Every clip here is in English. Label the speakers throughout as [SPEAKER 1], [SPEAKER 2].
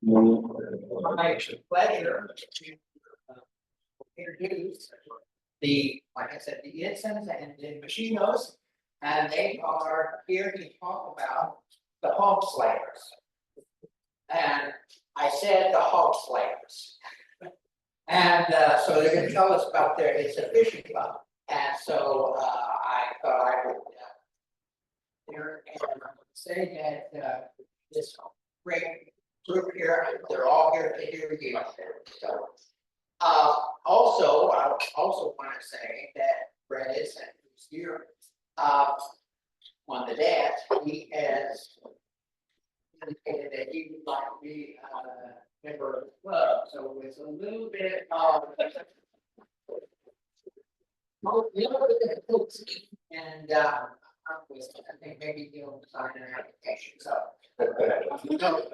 [SPEAKER 1] My pleasure to introduce like I said, the Insons and the Machinos, and they are here to talk about the Hawg Slayers. And I said the Hawg Slayers. And so they're going to tell us about it's a fishing club. And so I thought I would say that this great group here, they're all here to hear you. So, also, I also want to say that Brett is who's here on the dad. He has indicated that he would like to be a member of the club. So it's a little bit of and I think maybe he'll sign an application. So,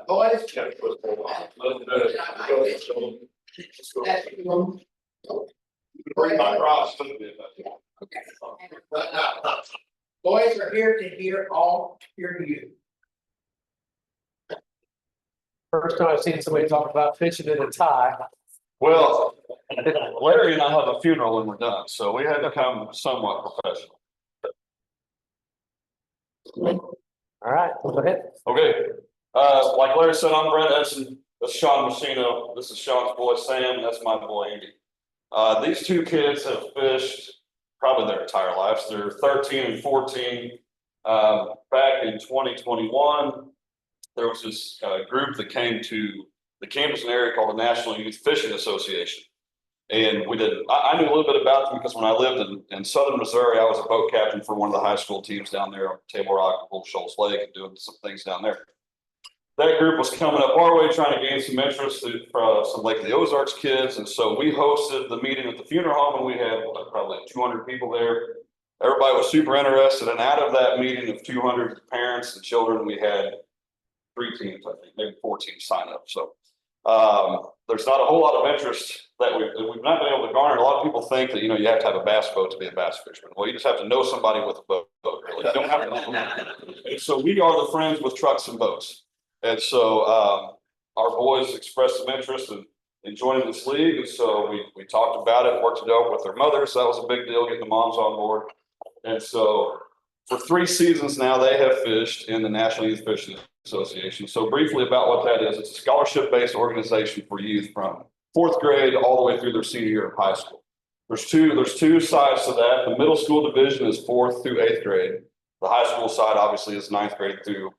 [SPEAKER 1] boys, okay. Boys are here to hear you.
[SPEAKER 2] First time I've seen somebody talk about fishing in a tie.
[SPEAKER 3] Well, Larry and I have a funeral when we're done, so we had to come somewhat professional.
[SPEAKER 2] All right, go ahead.
[SPEAKER 3] Okay. Like Larry said, I'm Brett Edson. That's Sean Messino. This is Sean's boy Sam. That's my boy Andy. These two kids have fished probably their entire lives. They're 13 and 14. Back in 2021, there was this group that came to the Camden area called the National Youth Fishing Association. And I knew a little bit about them because when I lived in southern Missouri, I was a boat captain for one of the high school teams down there on Table Rock and Bull Shoals Lake and doing some things down there. That group was coming up our way trying to gain some interest from some Lake of the Ozarks kids. And so we hosted the meeting at the funeral home and we had probably 200 people there. Everybody was super interested. And out of that meeting of 200 parents and children, we had 3 teams, I think, maybe 4 teams sign up. So there's not a whole lot of interest that we've not been able to garner. A lot of people think that, you have to have a bass boat to be a bass fisherman. Well, you just have to know somebody with a boat, really. You don't have to. And so we are the friends with trucks and boats. And so our boys expressed some interest in joining this league. And so we talked about it, worked it out with their mothers. That was a big deal, getting the moms on board. And so for 3 seasons now, they have fished in the National Youth Fishing Association. So briefly about what that is, it's a scholarship-based organization for youth from 4th grade all the way through their senior year of high school. There's two sides to that. The middle school division is 4th through 8th grade. The high school side obviously is 9th grade through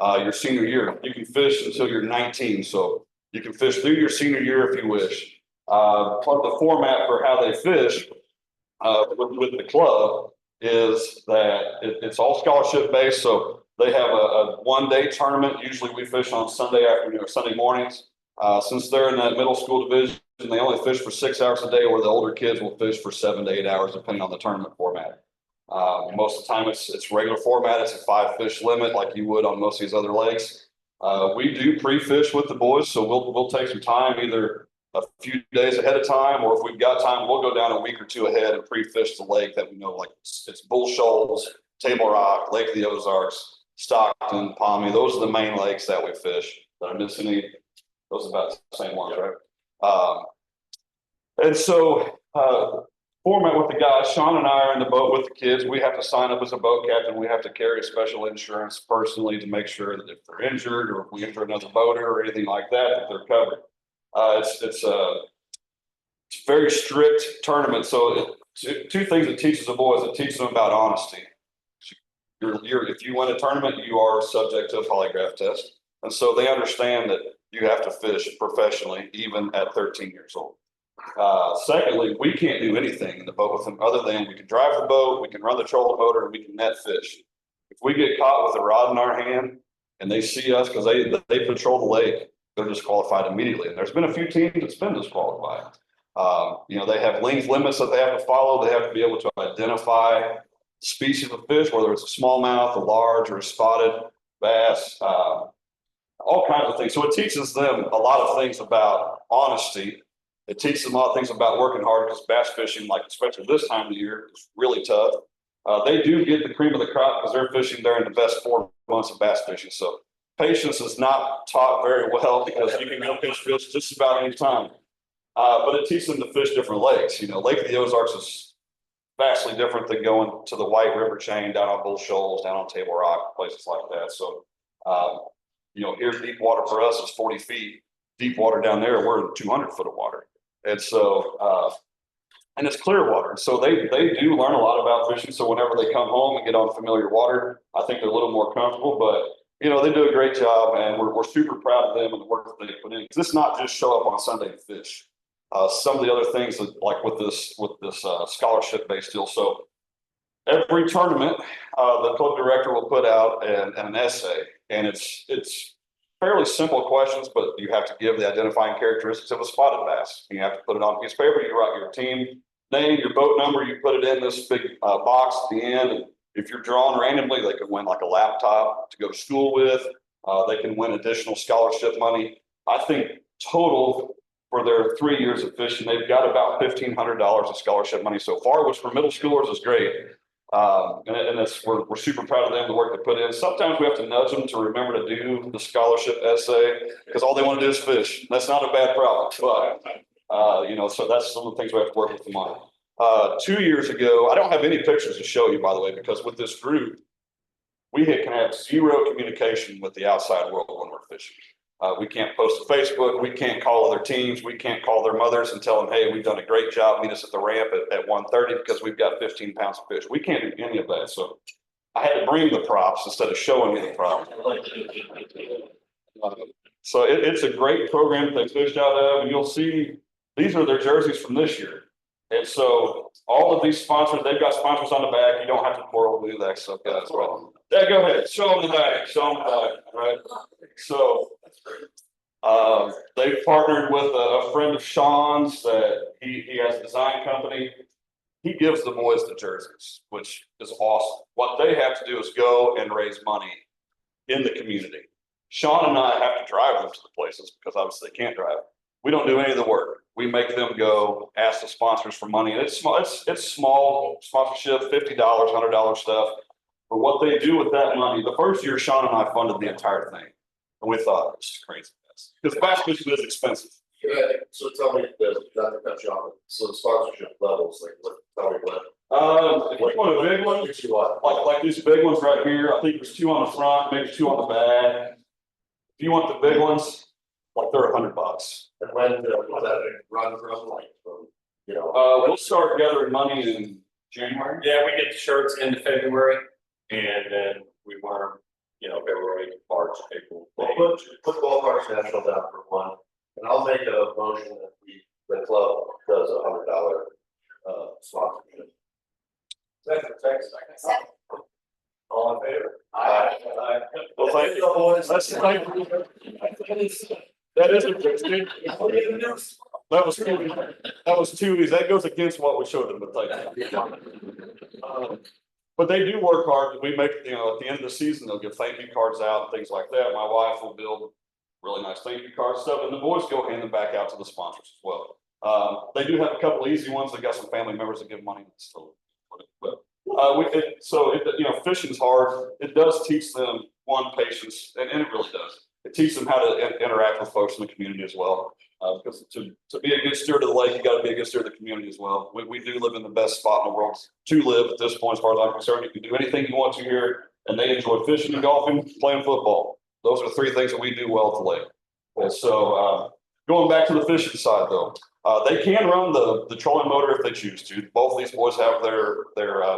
[SPEAKER 3] your senior year. You can fish until you're 19, so you can fish through your senior year if you wish. Part of the format for how they fish with the club is that it's all scholarship based. So they have a 1-day tournament. Usually we fish on Sunday afternoon or Sunday mornings. Since they're in that middle school division, they only fish for 6 hours a day, or the older kids will fish for 7 to 8 hours, depending on the tournament format. Most of the time it's regular format. It's a 5 fish limit like you would on most of these other lakes. We do pre-fish with the boys, so we'll take some time, either a few days ahead of time, or if we've got time, we'll go down a week or 2 ahead and pre-fish the lake that we know, like it's Bull Shoals, Table Rock, Lake of the Ozarks, Stockton, Palmy. Those are the main lakes that we fish. Did I miss any? Those are about the same ones, right? And so format with the guys, Sean and I are in the boat with the kids. We have to sign up as a boat captain. We have to carry a special insurance personally to make sure that if they're injured or if we injure another boater or anything like that, that they're covered. It's a very strict tournament. So 2 things it teaches the boys. It teaches them about honesty. If you win a tournament, you are subject to a polygraph test. And so they understand that you have to fish professionally, even at 13 years old. Secondly, we can't do anything in the boat with them other than we can drive the boat, we can run the trolling motor, and we can net fish. If we get caught with a rod in our hand and they see us because they patrol the lake, they're disqualified immediately. And there's been a few teams that's been disqualified. They have length limits that they have to follow. They have to be able to identify species of fish, whether it's a smallmouth, a large, or a spotted bass, all kinds of things. So it teaches them a lot of things about honesty. It teaches them a lot of things about working hard, because bass fishing, like especially this time of year, is really tough. They do get the cream of the crop because they're fishing during the best 4 months of bass fishing. So patience is not taught very well because you can go catch fish just about any time. But it teaches them to fish different lakes. You know, Lake of the Ozarks is vastly different than going to the White River chain down on Bull Shoals, down on Table Rock, places like that. So, you know, here deep water for us is 40 feet. Deep water down there, we're in 200 foot of water. And so, and it's clear water. So they do learn a lot about fishing. So whenever they come home and get on familiar water, I think they're a little more comfortable, but you know, they do a great job and we're super proud of them and the work that they put in. Cause it's not just show up on Sunday and fish. Some of the other things that like with this scholarship based deal. So every tournament, the club director will put out an essay and it's fairly simple questions, but you have to give the identifying characteristics of a spotted bass. You have to put it on a piece of paper. You write your team name, your boat number, you put it in this big box at the end. And if you're drawn randomly, they can win like a laptop to go to school with. They can win additional scholarship money. I think total for their 3 years of fishing, they've got about $1,500 of scholarship money so far, which for middle schoolers is great. And that's, we're super proud of them, the work they put in. Sometimes we have to nudge them to remember to do the scholarship essay because all they want to do is fish. That's not a bad problem, but you know, so that's some of the things we have to work with them on. 2 years ago, I don't have any pictures to show you, by the way, because with this group, we can have zero communication with the outside world when we're fishing. We can't post to Facebook. We can't call other teams. We can't call their mothers and tell them, hey, we've done a great job. Meet us at the ramp at 1:30 because we've got 15 pounds of fish. We can't do any of that. So I had to bring the props instead of showing you the props. So it's a great program that they fished out of. And you'll see these are their jerseys from this year. And so all of these sponsors, they've got sponsors on the back. You don't have to pour do that stuff, guys. Well, yeah, go ahead. Show them the back. Show them the back. Right. So they've partnered with a friend of Sean's that he has a design company. He gives the boys the jerseys, which is awesome. What they have to do is go and raise money in the community. Sean and I have to drive them to the places because obviously they can't drive. We don't do any of the work. We make them go ask the sponsors for money. And it's small, it's small sponsorship, $50, $100 stuff. But what they do with that money, the first year Sean and I funded the entire thing. And we thought, this is crazy. Because bass fishing is expensive.
[SPEAKER 4] Yeah, so tell me, not to cut you off, so the sponsorship levels, like what, tell me what.
[SPEAKER 3] If you want a big one, like these big ones right here, I think there's 2 on the front, maybe 2 on the back. If you want the big ones, like they're $100.
[SPEAKER 4] And when that run from, like, from, you know.
[SPEAKER 3] We'll start gathering money in January.
[SPEAKER 5] Yeah, we get the shirts into February and then we wear, you know, February, March, April.
[SPEAKER 4] Well, put Ballparks National down for one, and I'll make a motion that the club does $100 sponsorship.
[SPEAKER 5] Second. All in favor?
[SPEAKER 4] Aye.
[SPEAKER 3] Well, thank you. That is that was too easy. That goes against what we showed them, but thank you. But they do work hard. We make, you know, at the end of the season, they'll give thank you cards out and things like that. My wife will build really nice thank you card stuff, and the boys go hand them back out to the sponsors as well. They do have a couple easy ones. They got some family members that give money. But you know, fishing's hard. It does teach them patience, and it really does. It teaches them how to interact with folks in the community as well. Because to be a good steward of the lake, you got to be a good steward of the community as well. We do live in the best spot in the world to live at this point, as far as I'm concerned. You can do anything you want to here, and they enjoy fishing and golfing, playing football. Those are the 3 things that we do well at the lake. And so going back to the fishing side, though, they can run the trolling motor if they choose to. Both of these boys have their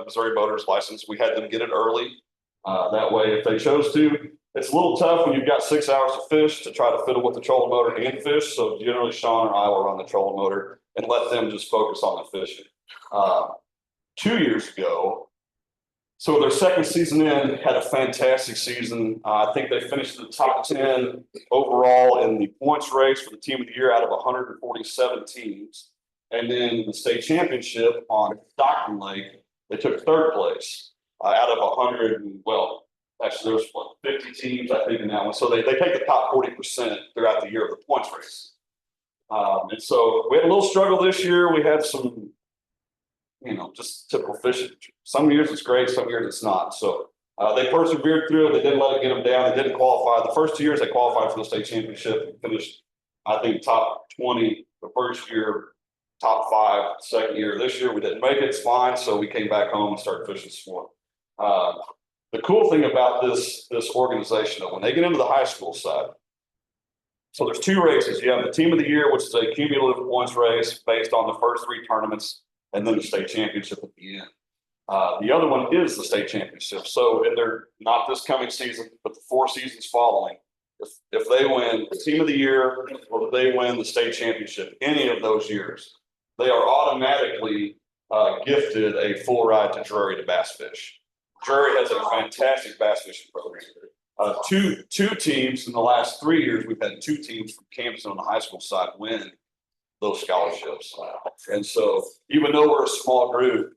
[SPEAKER 3] Missouri boaters license. We had them get it early. That way, if they chose to. It's a little tough when you've got 6 hours to fish to try to fiddle with the trolling motor and fish. So generally, Sean and I will run the trolling motor and let them just focus on the fishing. 2 years ago, so their second season in, had a fantastic season. I think they finished in the top 10 overall in the points race for the team of the year out of 147 teams. And then in the state championship on Stockton Lake, they took 3rd place out of 100. Actually, there's 50 teams, I think, in that one. So they take the top 40% throughout the year of the points race. And so we had a little struggle this year. We had some just typical fishing. Some years it's great, some years it's not. So they persevered through it. They didn't let it get them down. They didn't qualify. The first 2 years they qualified for the state championship and finished, I think, top 20 the first year, top 5 the second year. This year we didn't make it. It's fine. So we came back home and started fishing some more. The cool thing about this organization, though, when they get into the high school side, so there's 2 races. You have the team of the year, which is a cumulative points race based on the first 3 tournaments, and then the state championship at the end. The other one is the state championship. So, and they're not this coming season, but the 4 seasons following. If they win the team of the year or if they win the state championship, any of those years, they are automatically gifted a full ride to Drury to bass fish. Drury has a fantastic bass fishing program. Two teams in the last 3 years, we've had 2 teams from campus on the high school side win those scholarships. And so even though we're a small group,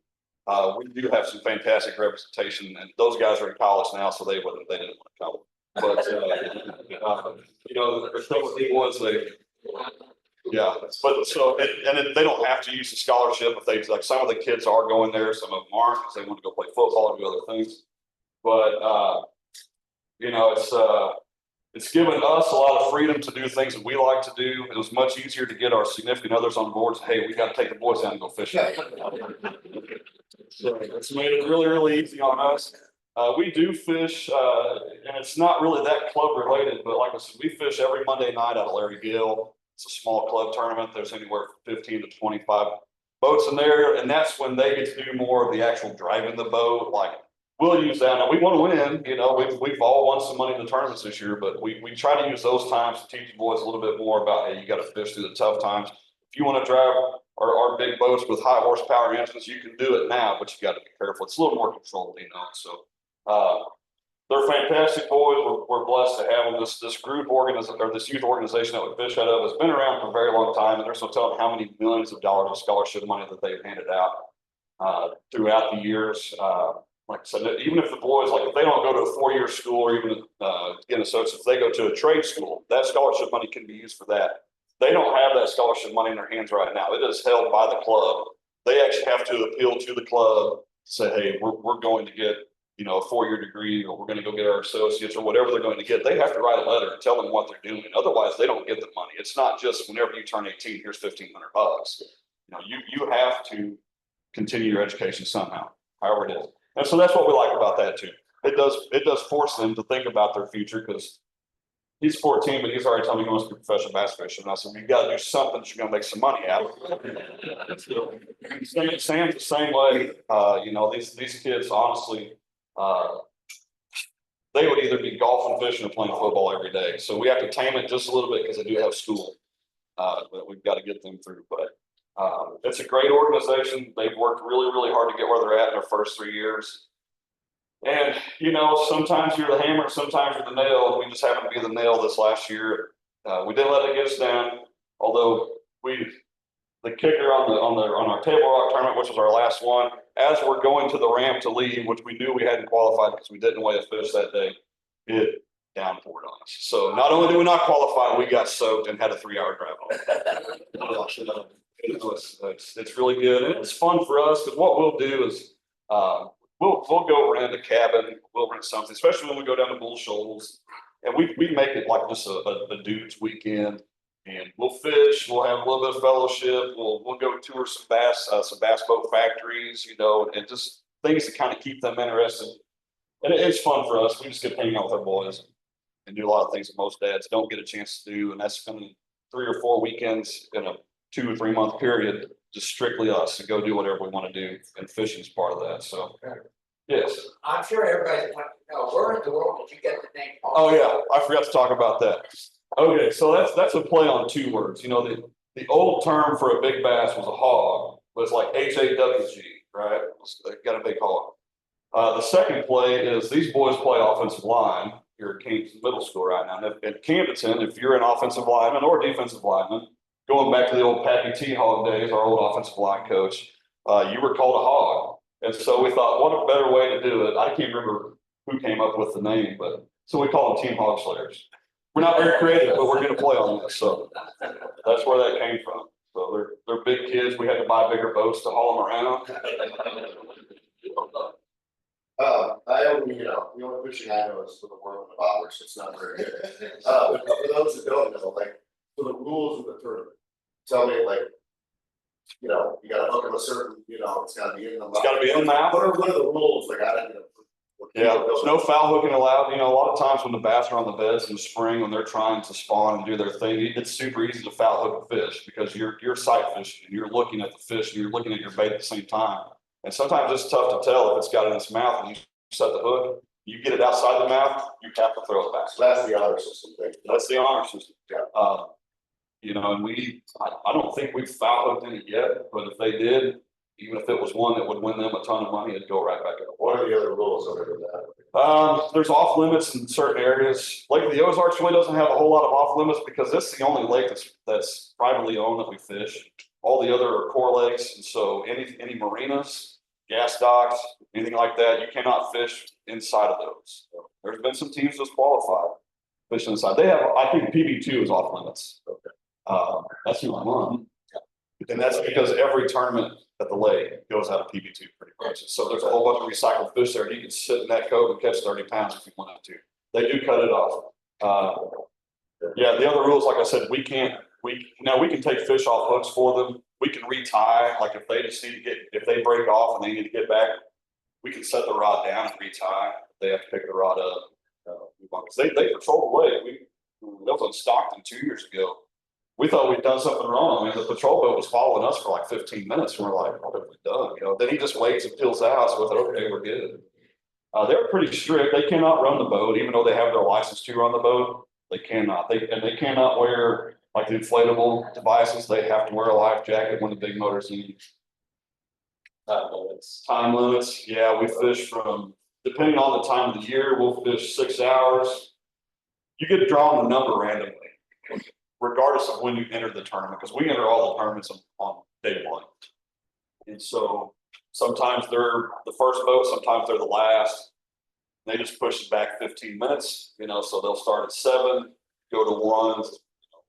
[SPEAKER 3] we do have some fantastic representation, and those guys are in college now, so they didn't want to come. But the thing was but so and they don't have to use the scholarship if they like. Some of the kids are going there, some of them aren't because they want to go play football and do other things. But it's given us a lot of freedom to do things that we like to do. It was much easier to get our significant others on board. Hey, we got to take the boys out and go fishing. So it's made it really, really easy on us. We do fish, and it's not really that club related, but like I said, we fish every Monday night out of Larry Gill. It's a small club tournament. There's anywhere from 15 to 25 boats in there, and that's when they get to do more of the actual driving the boat. Like we'll use that. Now we want to win. We've all won some money in the tournaments this year, but we try to use those times to teach the boys a little bit more about, hey, you got to fish through the tough times. If you want to drive our big boats with high horsepower engines, you can do it now, but you got to be careful. It's a little more controlled, So they're fantastic boys. We're blessed to have them. This group this youth organization that we fish out of has been around for a very long time, and there's no telling how many millions of dollars of scholarship money that they've handed out throughout the years. Like I said, even if the boys, like if they don't go to a 4-year school or even get associates, if they go to a trade school, that scholarship money can be used for that. They don't have that scholarship money in their hands right now. It is held by the club. They actually have to appeal to the club, say, hey, we're going to get a 4-year degree, or we're going to go get our associates, or whatever they're going to get. They have to write a letter and tell them what they're doing. Otherwise, they don't get the money. It's not just whenever you turn 18, here's $1,500. You have to continue your education somehow, however it is. And so that's what we like about that too. It does force them to think about their future, because he's 14, but he's already telling me he wants to be a professional bass fisher. And I said, you've got to do something that you're going to make some money out of. Sam's the same way. These kids, honestly, they would either be golfing, fishing, or playing football every day. So we have to tame it just a little bit because they do have school that we've got to get them through. But it's a great organization. They've worked really, really hard to get where they're at in their first 3 years. And, sometimes you're the hammer, sometimes you're the nail, and we just happened to be the nail this last year. We didn't let it get us down, although the kicker on our Table Rock tournament, which was our last one, as we're going to the ramp to leave, which we knew we hadn't qualified because we didn't weigh a fish that day, it downpoured on us. So not only did we not qualify, we got soaked and had a 3-hour drive home. It's really good, and it's fun for us, because what we'll do is we'll go rent a cabin, we'll rent something, especially when we go down to Bull Shoals, and we make it like just a dude's weekend, and we'll fish, we'll have a little bit of fellowship, we'll go tour some bass boat factories, and just things to kind of keep them interested. And it's fun for us. We just get to hang out with our boys and do a lot of things that most dads don't get a chance to do, and that's spending 3 or 4 weekends in a 2 or 3 month period, just strictly us, to go do whatever we want to do, and fishing is part of that. So, yes.
[SPEAKER 1] I'm sure everybody's wanting to know, where in the world did you get the name?
[SPEAKER 3] Oh yeah, I forgot to talk about that. Okay, so that's a play on 2 words. The old term for a big bass was a hog, but it's like HAWG, right? They got a big hog. The second play is these boys play offensive line here at Camden Middle School right now. At Camdenton, if you're an offensive lineman or a defensive lineman, going back to the old Pappy T. Hawg days, our old offensive line coach, you were called a hog. And so we thought, what a better way to do it. I can't remember who came up with the name, but so we call them Team Hawg Slayers. We're not very creative, but we're going to play on this. So that's where that came from. So they're big kids. We had to buy bigger boats to haul them around.
[SPEAKER 4] I only, the only fishing I know is for the world of hours, it's not very good. But for those that don't know, like, for the rules of the tournament, tell me like, you gotta hook them a certain, it's gotta be in the.
[SPEAKER 3] It's gotta be in the mouth.
[SPEAKER 4] What are the rules, like, I don't know.
[SPEAKER 3] Yeah, there's no foul hooking allowed. A lot of times when the bass are on the beds in the spring, when they're trying to spawn and do their thing, it's super easy to foul hook a fish because you're sight fishing and you're looking at the fish and you're looking at your bait at the same time. And sometimes it's tough to tell if it's got it in its mouth and you set the hook, you get it outside the mouth, you have to throw it back.
[SPEAKER 4] So that's the honor system thing.
[SPEAKER 3] That's the honor system.
[SPEAKER 4] Yeah.
[SPEAKER 3] And I don't think we've foul hooked any yet, but if they did, even if it was one that would win them a ton of money, it'd go right back in.
[SPEAKER 4] What are the other rules other than that?
[SPEAKER 3] There's off limits in certain areas. Lake of the Ozarks really doesn't have a whole lot of off limits because this is the only lake that's privately owned that we fish. All the other are core lakes, and so any marinas, gas docks, anything like that, you cannot fish inside of those. So there's been some teams that's qualified fishing inside. They have, I think PB2 is off limits. Okay. That's the only one. And that's because every tournament at the lake goes out of PB2 pretty much. So there's a whole bunch of recycled fish there. You can sit in that cove and catch 30 pounds if you wanted to. They do cut it off. Yeah, the other rules, like I said, we can take fish off hooks for them. We can retie, like if they just need to if they break off and they need to get back, we can set the rod down and retie. They have to pick the rod up. Because they patrol the lake. That was on Stockton 2 years ago. We thought we'd done something wrong. I mean, the patrol boat was following us for like 15 minutes. And we're like, what have we done? Then he just waits and peels out. So we thought, okay, we're good. They're pretty strict. They cannot run the boat, even though they have their license to run the boat. They cannot. They cannot wear like the inflatable devices. They have to wear a life jacket when the big motor's in. Time limits. Yeah, we fish from, depending on the time of the year, we'll fish 6 hours. You get drawn the number randomly, regardless of when you enter the tournament, because we enter all the tournaments on day one. And so sometimes they're the first boat, sometimes they're the last. They just push it back 15 minutes, so they'll start at 7, go to 1,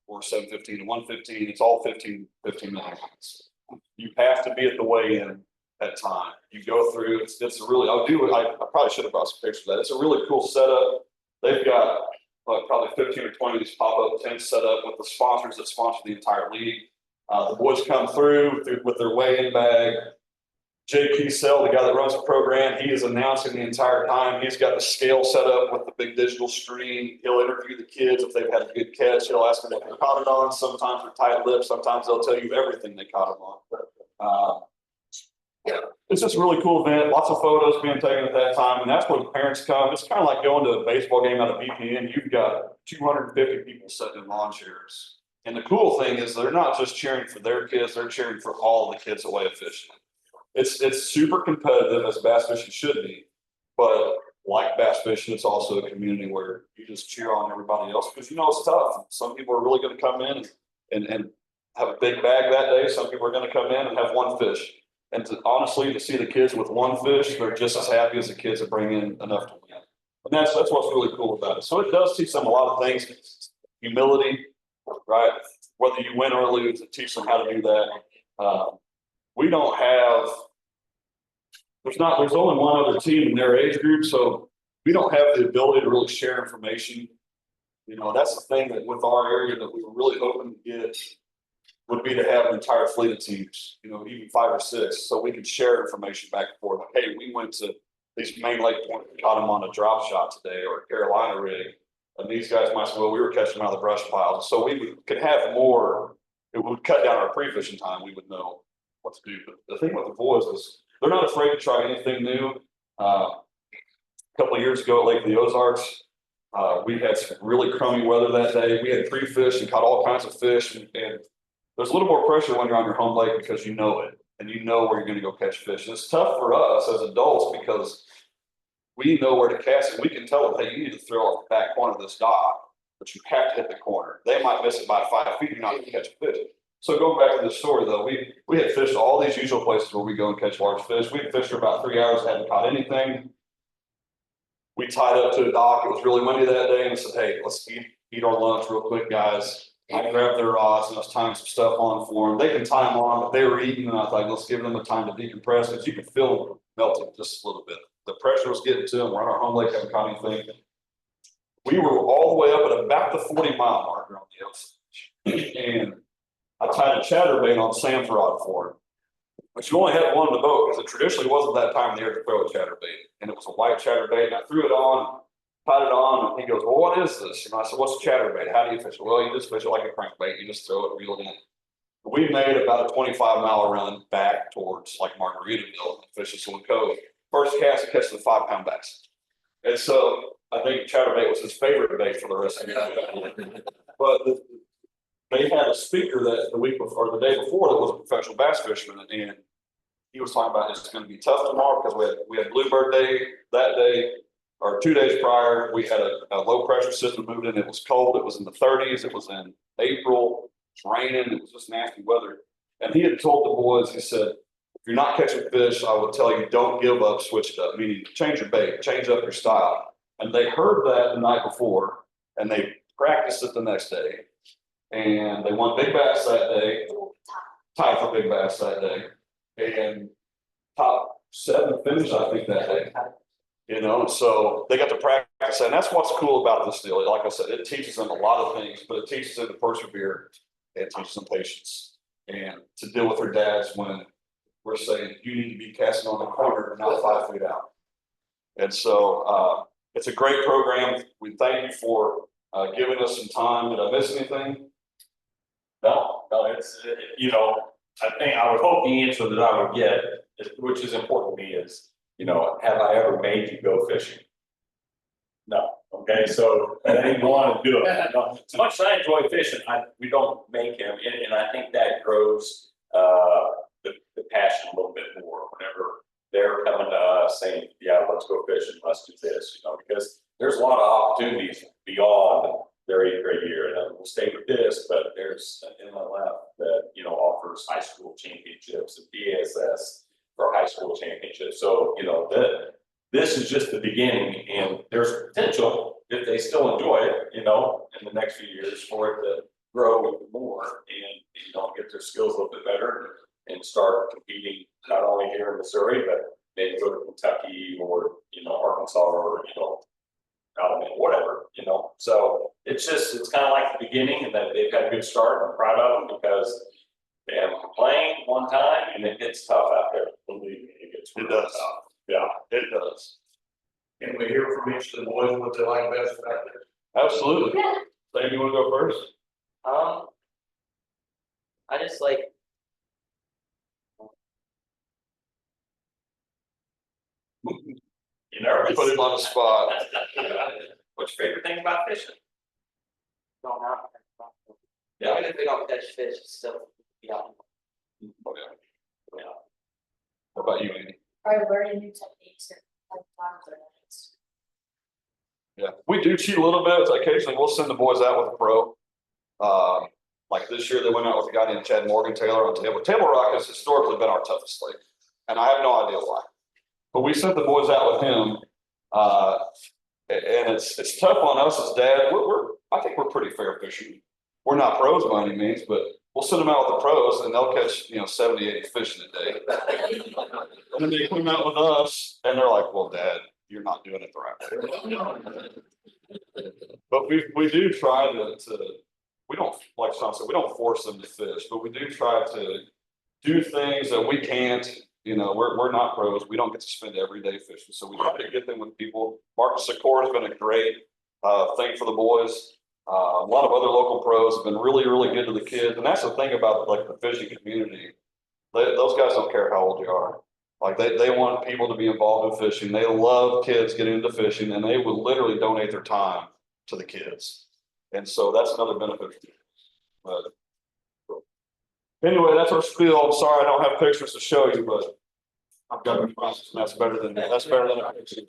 [SPEAKER 3] or 7:15 to 1:15. It's all 15 minutes. You have to be at the weigh-in at time. You go through, it's a really, I probably should have brought some pictures of that. It's a really cool setup. They've got probably 15 or 20 of these pop-up tents set up with the sponsors that sponsor the entire league. The boys come through with their weigh-in bag. J.P. Sell, the guy that runs the program, he is announcing the entire time. He's got the scale set up with the big digital screen. He'll interview the kids if they've had a good catch. He'll ask them what they caught it on. Sometimes they're tight lips. Sometimes they'll tell you everything they caught them on. It's just a really cool event. Lots of photos being taken at that time, and that's where the parents come. It's kind of like going to a baseball game out of BPN. You've got 250 people sitting in lawn chairs. And the cool thing is they're not just cheering for their kids, they're cheering for all the kids away at fishing. It's super competitive, as bass fishing should be, but like bass fishing, it's also a community where you just cheer on everybody else because it's tough. Some people are really going to come in and have a big bag that day. Some people are going to come in and have one fish. And honestly, to see the kids with one fish, they're just as happy as the kids that bring in enough to win. And that's what's really cool about it. So it does teach them a lot of things. Humility, right? Whether you win or lose, it teaches them how to do that. We don't have, there's only one other team in their age group, so we don't have the ability to really share information. That's the thing that with our area that we were really hoping to get would be to have an entire fleet of teams, even 5 or 6, so we could share information back and forth. Like, hey, we went to these main lake points, caught them on a drop shot today, or a Carolina rig, and these guys might say, well, we were catching them out of the brush piles. So could have more, it would cut down our pre-fishing time. We would know what to do. But the thing with the boys is they're not afraid to try anything new. A couple of years ago at Lake of the Ozarks, we had some really crummy weather that day. We had pre-fished and caught all kinds of fish, and there's a little more pressure when you're on your home lake because you know it and you know where you're going to go catch fish. And it's tough for us as adults because we know where to cast it. We can tell them, hey, you need to throw off the back corner of this dock, but you have to hit the corner. They might miss it by 5 feet. You're not going to catch a fish. So going back to the story though, we had fished all these usual places where we go and catch large fish. We had fished for about 3 hours, hadn't caught anything. We tied up to a dock. It was really windy that day and said, hey, let's eat our lunch real quick, guys. I grabbed their rods and I was tying some stuff on for them. They can tie them on, but they were eating, and I thought, let's give them a time to decompress, because you could feel them melting just a little bit. The pressure was getting to them. We're on our home lake, haven't caught anything. We were all the way up at about the 40-mile marker on the Osage, and I tied a chatterbait on Sam's rod for him. But you only had one in the boat, because it traditionally wasn't that time of the year to throw a chatterbait, and it was a white chatterbait, and I threw it on. Tied it on, and he goes, well, what is this? And I said, what's a chatterbait? How do you fish it? Well, you just fish it like a crankbait. You just throw it, reel it in. We made about a 25-mile run back towards like Margaritaville and fish this little cove. First cast, catching a 5-pound bass. And so I think chatterbait was his favorite bait for the rest of the year. But they had a speaker that the week before, or the day before, that was a professional bass fisherman, and he was talking about it's going to be tough tomorrow because we had Bluebird Day that day. Or 2 days prior, we had a low pressure system moved in. It was cold. It was in the 30s. It was in April. It was raining. It was just nasty weather. And he had told the boys, he said, if you're not catching fish, I would tell you, don't give up, switch it up, meaning change your bait, change up your style. And they heard that the night before, and they practiced it the next day. And they won big bass that day, tied for big bass that day, and top 7 finish, I think, that day. You know, so they got to practice, and that's what's cool about this deal. Like I said, it teaches them a lot of things, but it teaches them to persevere. It teaches them patience and to deal with their dads when we're saying you need to be casting on the corner, not 5 feet out. And so it's a great program. We thank you for giving us some time. Did I miss anything?
[SPEAKER 5] No, it's, you know, I think I would hope the answer that I would get, which is important to me, is, you know, have I ever made you go fishing? No. Okay, so I didn't want to do it. No. As much as I enjoy fishing, we don't make him, and I think that grows the passion a little bit more whenever they're coming to us saying, yeah, let's go fishing, let's do this, you know, because there's a lot of opportunities beyond their 8th grade year, and we'll stay with this, but there's an MLF that, you know, offers high school championships and DSS for high school championships. So, you know, this is just the beginning, and there's potential if they still enjoy it, you know, in the next few years for it to grow even more and, you know, get their skills a little bit better and start competing not only here in Missouri, but maybe go to Kentucky or, you know, Arkansas or, you know, Alabama, whatever, you know. So it's kind of like the beginning, and that they've got a good start. I'm proud of them because they haven't complained one time, and it gets tough out there. Believe me, it gets really tough. Yeah, it does.
[SPEAKER 2] Can we hear from each of the boys what they like best about it?
[SPEAKER 3] Absolutely. Sam, you want to go first?
[SPEAKER 6] I just like.
[SPEAKER 5] You nervous?
[SPEAKER 3] Put him on the spot.
[SPEAKER 5] What's your favorite thing about fishing?
[SPEAKER 6] Don't have.
[SPEAKER 5] Yeah.
[SPEAKER 6] Even if we don't catch fish, it's still, yeah.
[SPEAKER 3] Oh, yeah. What about you, Andy?
[SPEAKER 7] Are learning new techniques and like learnings.
[SPEAKER 3] Yeah, we do cheat a little bit. Occasionally, we'll send the boys out with a pro. Like this year, they went out with a guy named Chad Morgan Taylor on Table. Table Rock has historically been our toughest lake, and I have no idea why. But we sent the boys out with him, and it's tough on us as dad. I think we're pretty fair fishermen. We're not pros by any means, but we'll send them out with the pros, and they'll catch 70, 80 fish in a day. And then they come out with us, and they're like, "Well, Dad, you're not doing it the right way." But we do try to we don't, like Sean said, we don't force them to fish, but we do try to do things that we can't. We're not pros. We don't get to spend every day fishing, so we try to get them with people. Marcus Secor has been a great thing for the boys. A lot of other local pros have been really, really good to the kids, and that's the thing about like the fishing community. Those guys don't care how old you are. Like they want people to be involved in fishing. They love kids getting into fishing, and they would literally donate their time to the kids. And so that's another benefit. But anyway, that's our spiel. I'm sorry I don't have pictures to show you, but I've got a process, and that's better than a picture.